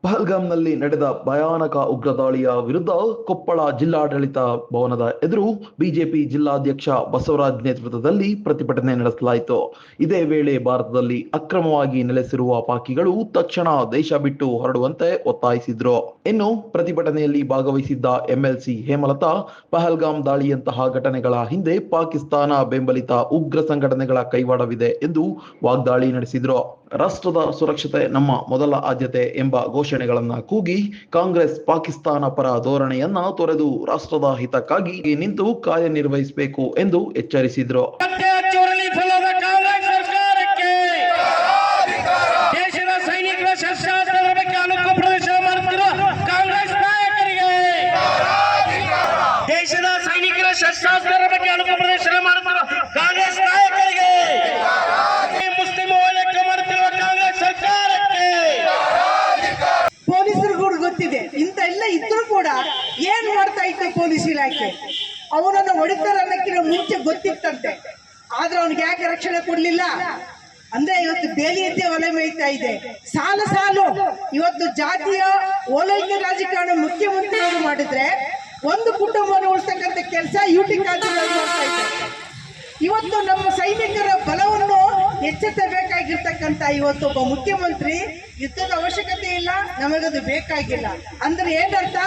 ಪಹಲ್ಗಾಮ್ನಲ್ಲಿ ನಡೆದ ಭಯಾನಕ ಉಗ್ರ ದಾಳಿಯ ವಿರುದ್ಧ ಕೊಪ್ಪಳ ಜಿಲ್ಲಾಡಳಿತ ಭವನದ ಎದುರು ಬಿಜೆಪಿ ಜಿಲ್ಲಾಧ್ಯಕ್ಷ ಬಸವರಾಜ್ ನೇತೃತ್ವದಲ್ಲಿ ಪ್ರತಿಭಟನೆ ನಡೆಸಲಾಯಿತು. ಇದೇ ವೇಳೆ ಭಾರತದಲ್ಲಿ ಅಕ್ರಮವಾಗಿ ನೆಲೆಸಿರುವ ಪಾಕಿಗಳು ತಕ್ಷಣ ದೇಶ ಬಿಟ್ಟು ಹೊರಡುವಂತೆ ಒತ್ತಾಯಿಸಿದ್ರು. ಇನ್ನು ಪ್ರತಿಭಟನೆಯಲ್ಲಿ ಭಾಗವಹಿಸಿದ್ದ ಎಂಎಲ್ಸಿ ಹೇಮಲತಾ ಪಹಲ್ಗಾಮ್ ದಾಳಿಯಂತಹ ಘಟನೆಗಳ ಹಿಂದೆ ಪಾಕಿಸ್ತಾನ ಬೆಂಬಲಿತ ಉಗ್ರ ಸಂಘಟನೆಗಳ ಕೈವಾಡವಿದೆ ಎಂದು ವಾಗ್ದಾಳಿ ನಡೆಸಿದ್ರು. ರಾಷ್ಟ್ರದ ಸುರಕ್ಷತೆ ನಮ್ಮ ಮೊದಲ ಆದ್ಯತೆ ಎಂಬ ಘೋಷಣೆಗಳನ್ನ ಕೂಗಿ ಕಾಂಗ್ರೆಸ್ ಪಾಕಿಸ್ತಾನ ಪರ ಧೋರಣೆಯನ್ನ ತೊರೆದು ರಾಷ್ಟ್ರದ ಹಿತಕ್ಕಾಗಿ ನಿಂತು ಕಾರ್ಯನಿರ್ವಹಿಸಬೇಕು ಎಂದು ಎಚ್ಚರಿಸಿದ್ರು. ಇಂತ ಎಲ್ಲ ಇದ್ರೂ ಕೂಡ ಏನ್ ಮಾಡ್ತಾ ಇತ್ತು ಪೊಲೀಸ್ ಇಲಾಖೆ? ಅವನನ್ನು ಹೊಡಿತಾರೆ ಅನ್ನಕ್ಕಿಂತ ಮುಂಚೆ ಗೊತ್ತಿತ್ತಂತೆ, ಆದ್ರೆ ಅವನಿಗೆ ಯಾಕೆ ರಕ್ಷಣೆ ಕೊಡ್ಲಿಲ್ಲ ಅಂದ್ರೆ ಇವತ್ತು ಬೇಲಿಯದ್ದೇ ಒಲೆ ಮೇಯ್ತಾ ಇದೆ. ಸಾಲು ಇವತ್ತು ಜಾತಿಯ ಓಲೈಕೆ ರಾಜಕಾರಣ ಮುಖ್ಯಮಂತ್ರಿಗಳು ಮಾಡಿದ್ರೆ ಒಂದು ಕುಟುಂಬವನ್ನು ಉಳಿಸ್ತಕ್ಕಂಥ ಕೆಲಸ ಯುಟಿ ಕಾಂಗ್ರೆಸ್ ಮಾಡ್ತಾ ಇದ್ದಾರೆ. ಇವತ್ತು ನಮ್ಮ ಸೈನಿಕರ ಬಲವನ್ನು ಹೆಚ್ಚಿಸಬೇಕಾಗಿರ್ತಕ್ಕಂಥ ಇವತ್ತು ಒಬ್ಬ ಮುಖ್ಯಮಂತ್ರಿ ಯುದ್ಧದ ಅವಶ್ಯಕತೆ ಇಲ್ಲ, ನಮಗದು ಬೇಕಾಗಿಲ್ಲ ಅಂದ್ರೆ ಏನರ್ಥ?